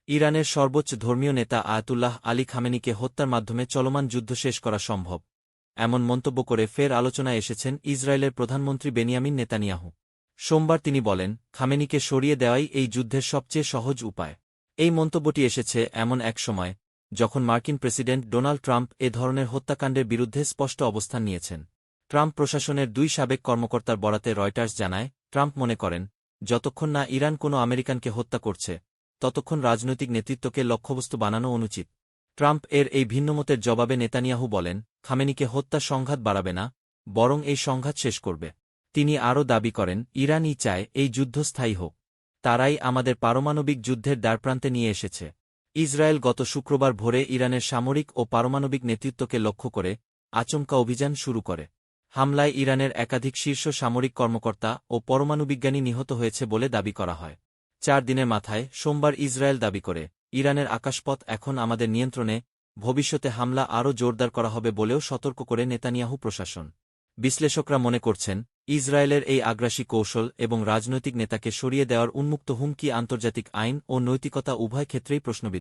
ইরানের সর্বোচ্চ ধর্মীয় নেতা আয়াতুল্লাহ আলী খামেনিকে হত্যার মাধ্যমে চলমান যুদ্ধ শেষ করা সম্ভব, এমন মন্তব্য করে ফের আলোচনায় এসেছেন ইসরায়েলের প্রধানমন্ত্রী বেনিয়ামিন নেতানিয়াহু। সোমবার তিনি বলেন, খামেনিকে সরিয়ে দেওয়াই এই যুদ্ধের সবচেয়ে সহজ উপায়। এই মন্তব্যটি এসেছে এমন এক সময় যখন মার্কিন প্রেসিডেন্ট ডোনাল্ড ট্রাম্প এ ধরনের হত্যাকাণ্ডের বিরুদ্ধে স্পষ্ট অবস্থান নিয়েছেন। ট্রাম্প প্রশাসনের 2 সাবেক কর্মকর্তার বরাতে রয়টার্স জানায়, ট্রাম্প মনে করেন, যতক্ষণ না ইরান কোনো আমেরিকানকে হত্যা করছে ততক্ষণ রাজনৈতিক নেতৃত্বকে লক্ষ্যবস্তু বানানো অনুচিত। ট্রাম্প এর এই ভিন্নমতের জবাবে নেতানিয়াহু বলেন, খামেনিকে হত্যা সংঘাত বাড়াবে না, বরং এই সংঘাত শেষ করবে। তিনি আরও দাবি করেন, ইরানই চায় এই যুদ্ধ স্থায়ী হোক। তারাই আমাদের পারমাণবিক যুদ্ধের দ্বারপ্রান্তে নিয়ে এসেছে। ইসরায়েল গত শুক্রবার ভোরে ইরানের সামরিক ও পারমাণবিক নেতৃত্বকে লক্ষ্য করে আচমকা অভিযান শুরু করে। হামলায় ইরানের একাধিক শীর্ষ সামরিক কর্মকর্তা ও পরমাণুবিজ্ঞানী নিহত হয়েছে বলে দাবি করা হয়। 4 দিনের মাথায় সোমবার ইসরায়েল দাবি করে, ইরানের আকাশপথ এখন আমাদের নিয়ন্ত্রণে, ভবিষ্যতে হামলা আরও জোরদার করা হবে বলেও সতর্ক করে নেতানিয়াহু প্রশাসন। বিশ্লেষকরা মনে করছেন, ইসরায়েলের এই আগ্রাসী কৌশল এবং রাজনৈতিক নেতাকে সরিয়ে দেওয়ার উন্মুক্ত হুমকি আন্তর্জাতিক আইন ও নৈতিকতা উভয় ক্ষেত্রেই প্রশ্নবিদ্ধ।